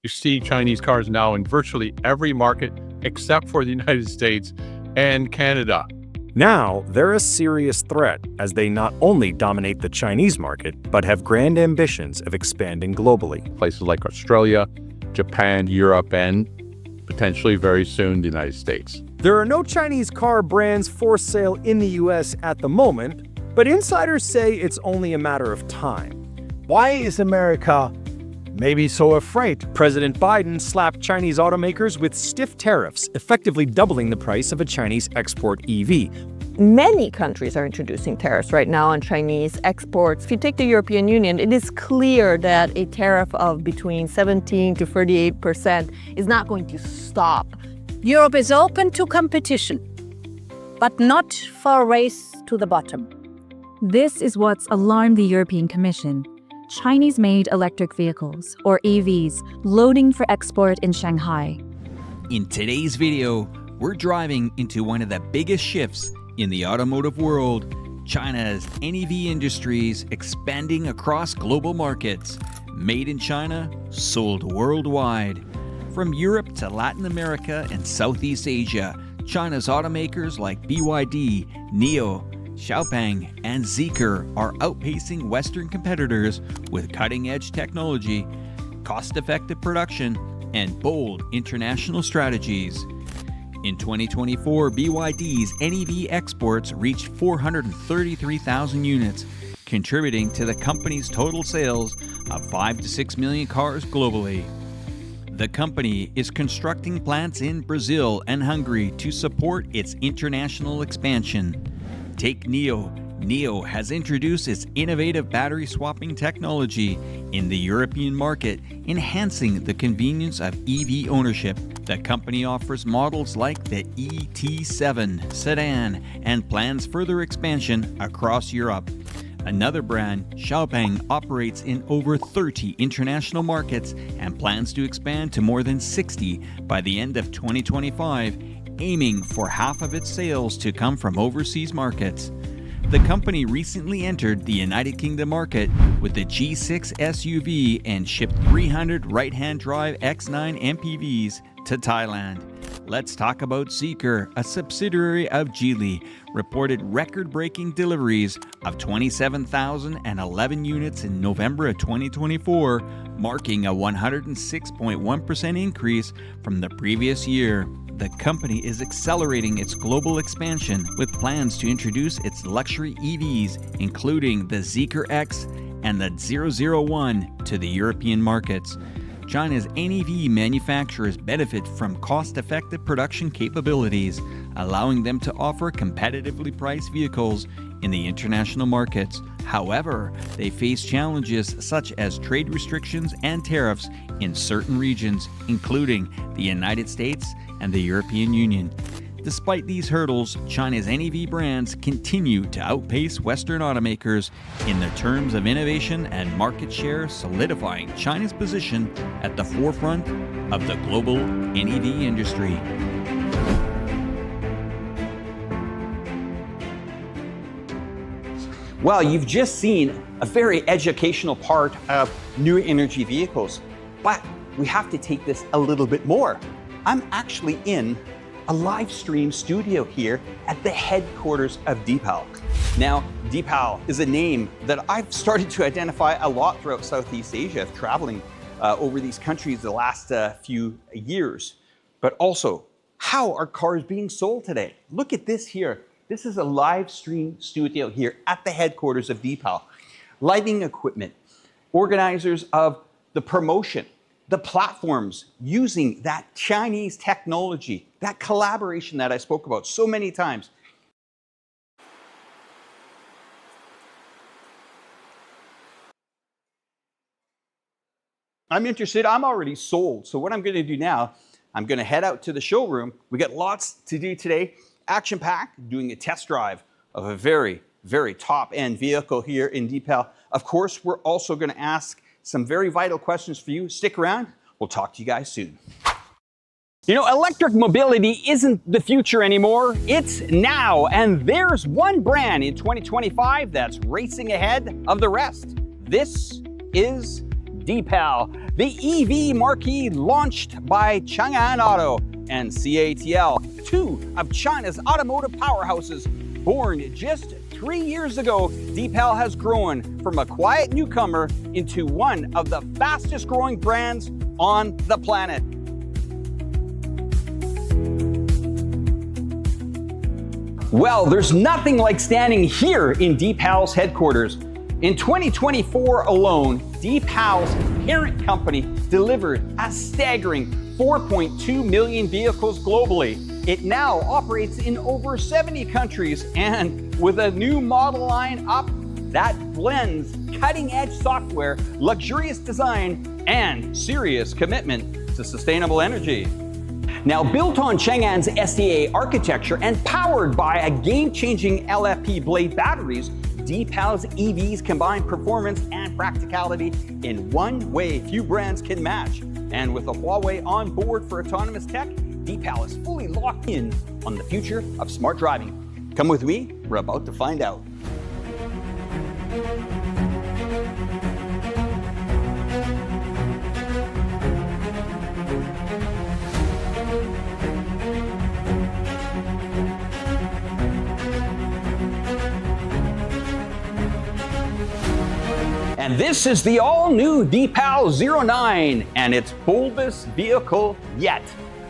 You see Chinese cars now in virtually every market except for the United States and Canada. Now, they're a serious threat as they not only dominate the Chinese market, but have grand ambitions of expanding globally. Places like Australia, Japan, Europe, and potentially very soon the United States. There are no Chinese car brands for sale in the US at the moment, but insiders say it's only a matter of time. Why is America maybe so afraid? President Biden slapped Chinese automakers with stiff tariffs, effectively doubling the price of a Chinese export EV. Many countries are introducing tariffs right now on Chinese exports. If you take the European Union, it is clear that a tariff of between 17 to 38% is not going to stop. Europe is open to competition, but not for a race to the bottom. This is what's alarmed the European Commission. Chinese-made electric vehicles, or EVs, loading for export in Shanghai. In today's video, we're driving into one of the biggest shifts in the automotive world, China's NEV industries expanding across global markets. Made in China, sold worldwide. From Europe to Latin America and Southeast Asia, China's automakers like BYD, NIO, Xpeng, and Zeekr are outpacing Western competitors with cutting-edge technology, cost-effective production, and bold international strategies. In 2024, BYD's NEV exports reached 433,000 units, contributing to the company's total sales of 5 to 6 million cars globally. The company is constructing plants in Brazil and Hungary to support its international expansion. Take NIO. NIO has introduced its innovative battery swapping technology in the European market, enhancing the convenience of EV ownership. The company offers models like the Ep7 sedan and plans further expansion across Europe. Another brand, Xpeng, operates in over 30 international markets and plans to expand to more than 60 by the end of 2025, aiming for half of its sales to come from overseas markets. The company recently entered the United Kingdom market with the G6 SUV and shipped 300 right-hand drive X9 MPVs to Thailand. Let's talk about Zeekr, a subsidiary of Geely, reported record-breaking deliveries of 27,011 units in November of 2024, marking a 106.1% increase from the previous year. The company is accelerating its global expansion with plans to introduce its luxury EVs, including the Zeekr X and the 001, to the European markets. China's NEV manufacturers benefit from cost-effective production capabilities, allowing them to offer competitively priced vehicles in the international markets. However, they face challenges such as trade restrictions and tariffs in certain regions, including the United States and the European Union. Despite these hurdles, China's NEV brands continue to outpace Western automakers in the terms of innovation and market share, solidifying China's position at the forefront of the global NEV industry. Well, you've just seen a very educational part of new energy vehicles, but we have to take this a little bit more. I'm actually in a live stream studio here at the headquarters of Deepal. Now, Deepal is a name that I've started to identify a lot throughout Southeast Asia, traveling over these countries the last few years. But also, how are cars being sold today? Look at this here. This is a live stream studio here at the headquarters of Deepal. Lighting equipment, organizers of the promotion, the platforms using that Chinese technology, that collaboration that I spoke about so many times. I'm interested, I'm already sold. So what I'm gonna do now, I'm gonna head out to the showroom. We got lots to do today. Action-packed, doing a test drive of a very, very top-end vehicle here in Deepal. Of course, we're also gonna ask some very vital questions for you. Stick around, we'll talk to you guys soon. You know, electric mobility isn't the future anymore, it's now. And there's one brand in 2025 that's racing ahead of the rest. This is Deepal. the EV marquee launched by Chang'an Auto and CATL, two of China's automotive powerhouses. Born just 3 years ago, Deepal has grown from a quiet newcomer into one of the fastest growing brands on the planet. Well, there's nothing like standing here in Deepal's headquarters. In 2024 alone, Deepal's parent company delivered a staggering 4.2 million vehicles globally. It now operates in over 70 countries, and with a new model line up that blends cutting-edge software, luxurious design, and serious commitment to sustainable energy. Now, built on Chang'an's SDA architecture and powered by a game-changing LFP blade batteries, Deepal's EVs combine performance and practicality in one way few brands can match. And with a Huawei on board for autonomous tech, Deepal is fully locked in on the future of smart driving. Come with me, we're about to find out. And this is the all-new Deepal 09, and its boldest vehicle yet.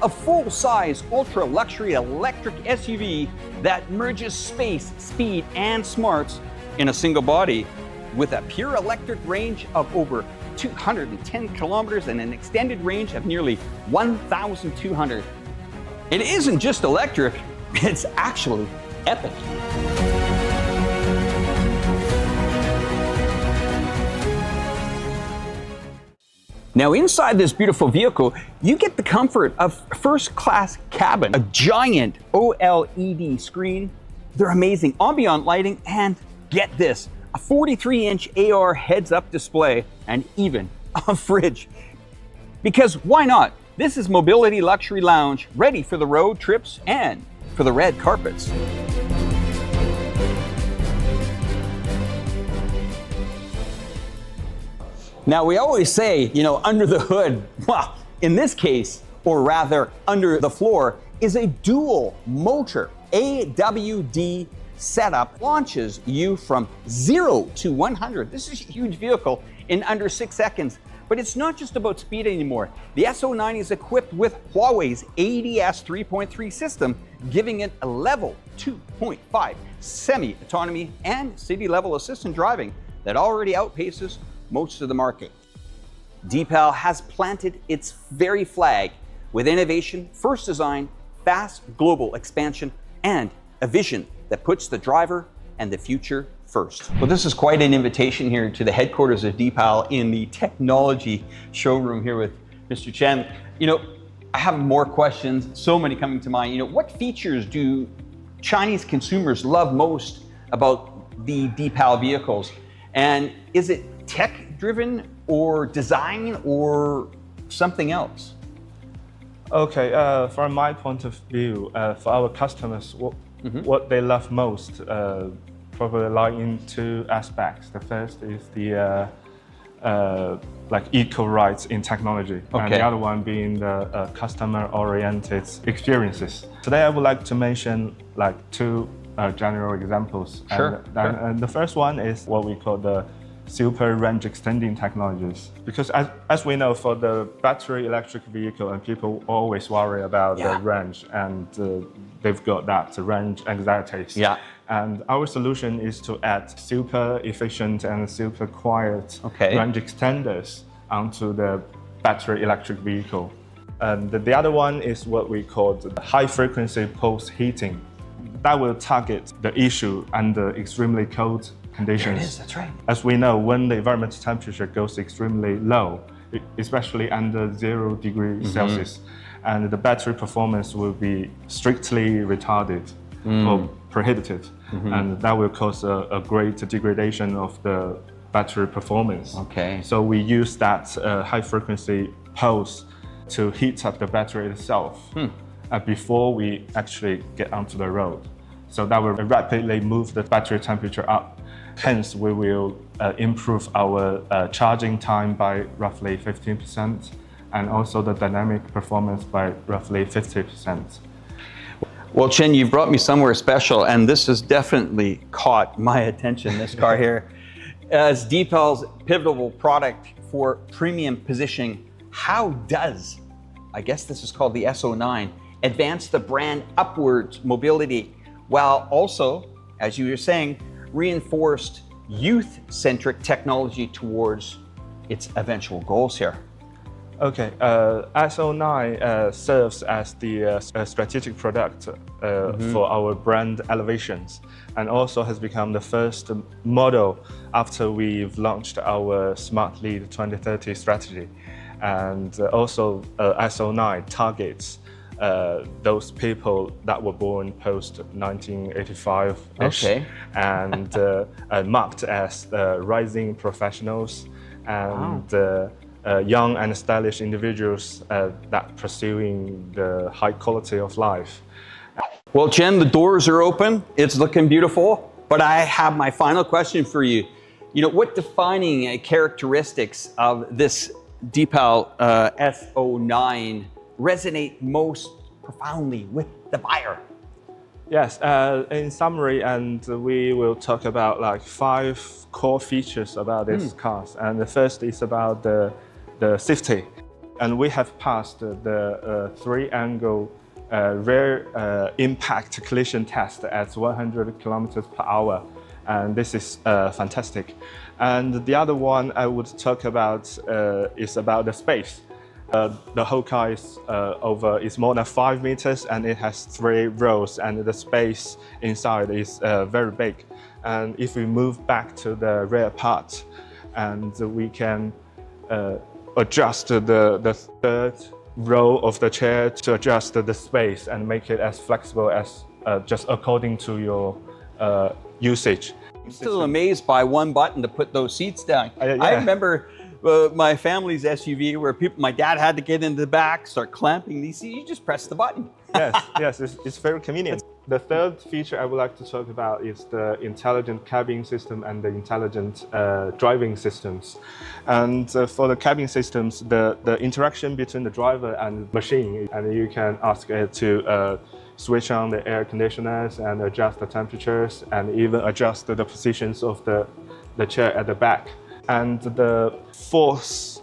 A full-size, ultra-luxury electric SUV that merges space, speed, and smarts in a single body with a pure electric range of over 210 kilometers and an extended range of nearly 1,200. It isn't just electric, it's actually epic. Now, inside this beautiful vehicle, you get the comfort of first-class cabin, a giant OLED screen, their amazing ambient lighting, and get this, a 43-inch AR heads-up display, and even a fridge. Because why not? This is Mobility Luxury Lounge, ready for the road trips and for the red carpets. Now, we always say, under the hood, well, in this case, or rather under the floor, is a dual motor AWD setup. Launches you from 0 to 100. This is a huge vehicle in under 6 seconds. But it's not just about speed anymore. The S09 is equipped with Huawei's ADS 3.3 system, giving it a level 2.5 semi-autonomy and city-level assistant driving that already outpaces most of the market. Deepal has planted its very flag with innovation, first design, fast global expansion, and a vision that puts the driver and the future first. Well, this is quite an invitation here to the headquarters of Deepal in the technology showroom here with Mr. Chen. I have more questions, so many coming to mind. What features do Chinese consumers love most about the Deepal vehicles? And is it tech-driven or design or something else? Okay, from my point of view, for our customers, what they love most probably lie in two aspects. The first is the eco rights in technology, and the other one being the customer-oriented experiences. Today, I would like to mention two general examples. Sure. And the first one is what we call the super range extending technologies. Because as we know, for the battery electric vehicle, and people always worry about the range, and they've got that range anxieties. And our solution is to add super efficient and super quiet range extenders onto the battery electric vehicle. And the other one is what we call the high frequency pulse heating. That will target the issue under extremely cold conditions. There it is, that's right. As we know, when the environmental temperature goes extremely low, especially under 0 degrees Celsius, and the battery performance will be strictly retarded or prohibited, and that will cause a great degradation of the battery performance. So we use that high frequency pulse to heat up the battery itself before we actually get onto the road. So that will rapidly move the battery temperature up. Hence, we will improve our charging time by roughly 15% and also the dynamic performance by roughly 50%. Well, Chen, you've brought me somewhere special, and this has definitely caught my attention, this car here. As Deepal's pivotal product for premium positioning, how does, I guess this is called the S09, advance the brand upwards mobility, while also, as you were saying, reinforced youth-centric technology towards its eventual goals here? Okay, S09 serves as the strategic product for our brand elevations, and also has become the first model after we've launched our Smart Lead 2030 strategy. And also S09 targets those people that were born post 1985-ish, Okay. and marked as rising professionals and young and stylish individuals that pursuing the high quality of life. Well, Chen, the doors are open. It's looking beautiful, but I have my final question for you. You know, what defining characteristics of this Deepal S09 resonate most profoundly with the buyer? Yes, in summary, and we will talk about like 5 core features about this cars. And the first is about the safety. And we have passed the 3-angle rear impact collision test at 100 kilometers per hour. And this is fantastic. And the other one I would talk about is about the space. The whole car is more than 5 meters, and it has 3 rows, and the space inside is very big. And if we move back to the rear part, and we can adjust the third row of the chair to adjust the space and make it as flexible as just according to your usage. I'm still amazed by one button to put those seats down. Yeah. I remember my family's SUV where my dad had to get into the back, start clamping these seats. You just press the button. Yes, it's very convenient. The third feature I would like to talk about is the intelligent cabin system and the intelligent driving systems. And for the cabin systems, the interaction between the driver and machine, and you can ask it to switch on the air conditioners and adjust the temperatures and even adjust the positions of the chair at the back. And the fourth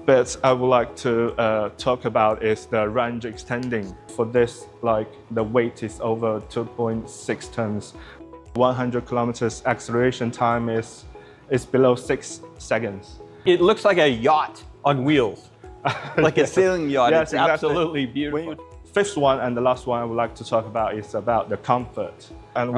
bit I would like to talk about is the range extending. For this, like the weight is over 2.6 tons. 100 kilometers acceleration time is below 6 seconds. It looks like a yacht on wheels, like a sailing yacht. Yes, it's exactly. Absolutely beautiful. Fifth one and the last one I would like to talk about is about the comfort. And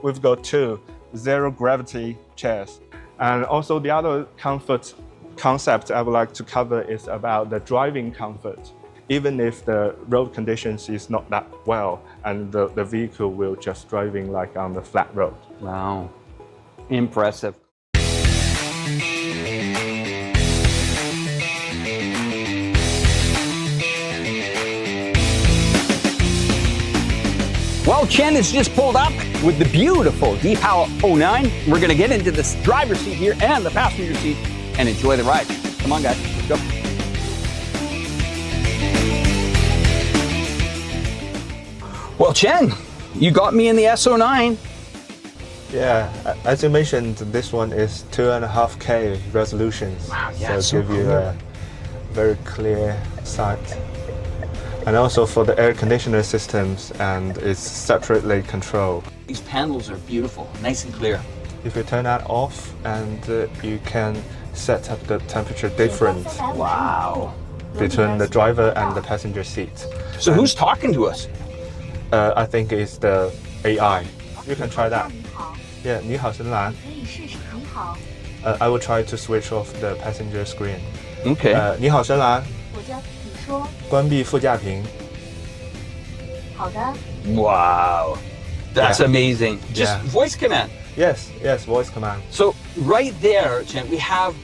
we've got 2 zero gravity chairs. And also the other comfort concept I would like to cover is about the driving comfort. Even if the road conditions is not that well, and the vehicle will just driving like on the flat road. Wow, impressive. Well, Chen has just pulled up with the beautiful Deepal 09. We're gonna get into the driver's seat here and the passenger seat and enjoy the ride. Come on, guys, let's go. Well, Chen, you got me in the S09. Yeah, as you mentioned, this one is 2.5K resolutions. Wow, yeah, so give you a very clear sight. And also for the air conditioner systems, and it's separately controlled. These panels are beautiful, nice and clear. If you turn that off, and you can set up the temperature difference Wow. between the driver and the passenger seat. So who's talking to us? I think it's the AI. You can try that. Yeah, 你好深蓝. I will try to switch off the passenger screen. Okay. 你好深蓝. 关闭副驾屏. Wow. That's amazing. Just Yeah. voice command. Yes, voice command. So right there, Chen, we have,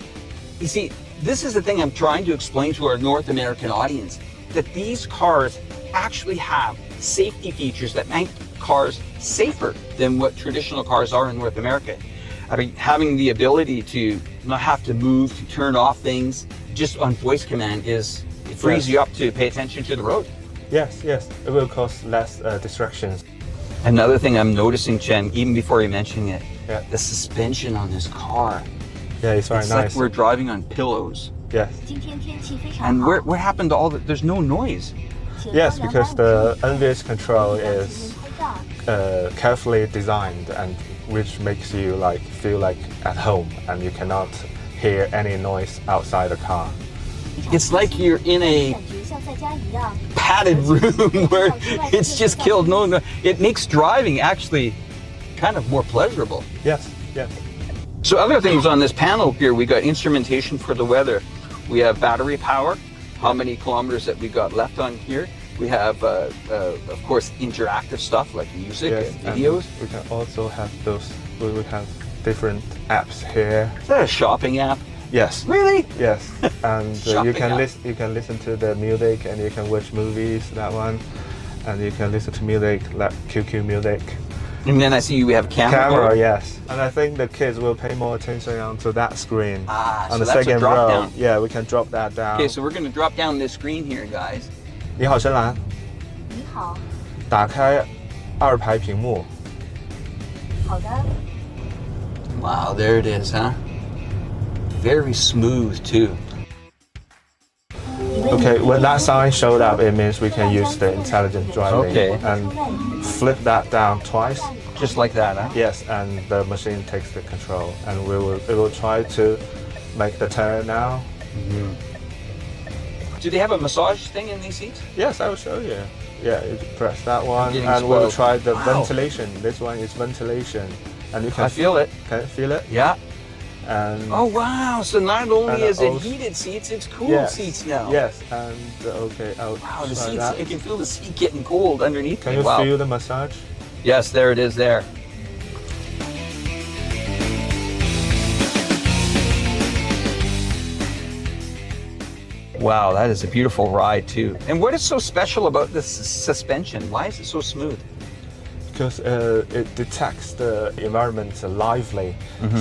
you see, this is the thing I'm trying to explain to our North American audience, that these cars actually have safety features that make cars safer than what traditional cars are in North America. Having the ability to not have to move, to turn off things, just on voice command it frees you up to pay attention to the road. Yes, yes. It will cause less distractions. Another thing I'm noticing, Chen, even before you mentioned it, Yeah. the suspension on this car. Yeah, it's very It's nice. like we're driving on pillows. Yes. And what happened to all the, there's no noise. Yes, because the NVH control is carefully designed, and which makes you like feel like at home, and you cannot hear any noise outside the car. It's like you're in a padded room where it's just killed. No, it makes driving actually kind of more pleasurable. Yes, yes. So other things on this panel here, we got instrumentation for the weather. We have battery power, how many kilometers that we got left on here. We have, of course, interactive stuff like music Yes, and videos. We can also have those. We will have different apps here. Is that a shopping app? Yes. Really? Yes, and Shopping app. you can listen to the music, and you can watch movies. That one, and you can listen to music like QQ music. And then I see we have camera. Camera, mode. yes. And I think the kids will pay more attention onto that screen. Ah, on so the that's a second drop row. down. Yeah, we can drop that down. Okay, so we're going to drop down this screen here, guys. 你好，深蓝。你好。打开二排屏幕。好的。 Wow, there it is, huh? Very smooth too. Okay, when that sign showed up, it means we can use the intelligent driving Okay. and flip that down twice. Just like that, huh? Yes, and the machine takes the control, and it will try to make the turn now. Do they have a massage thing in these seats? Yes, I will show you. Yeah, you press that one, getting and we'll spoiled. try the Wow. ventilation. This one is ventilation, and you can I feel it. Can you feel it? Yeah. And Oh wow! So not only And is it also- heated seats, it's cool yes, seats now. Yes, and okay, I'll Wow, the try seats. that. You can feel the seat getting cold underneath. Can me. you Wow. feel the massage? Yes, there it is. There. Wow, that is a beautiful ride too. And what is so special about this suspension? Why is it so smooth? Because it detects the environment lively,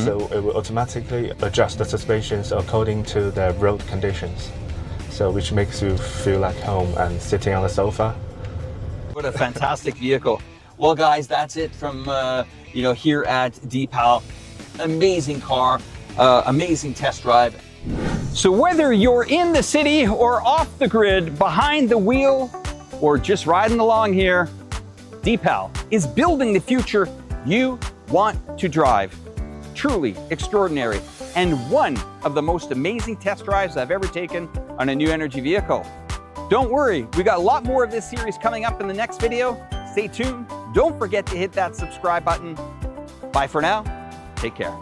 so it will automatically adjust the suspensions according to the road conditions. So which makes you feel like home and sitting on the sofa. What a fantastic vehicle. Well, guys, that's it from here at Deepal. Amazing car, amazing test drive. So whether you're in the city or off the grid, behind the wheel, or just riding along here, Deepal is building the future you want to drive. Truly extraordinary, and one of the most amazing test drives I've ever taken on a new energy vehicle. Don't worry, we got a lot more of this series coming up in the next video. Stay tuned. Don't forget to hit that subscribe button. Bye for now. Take care.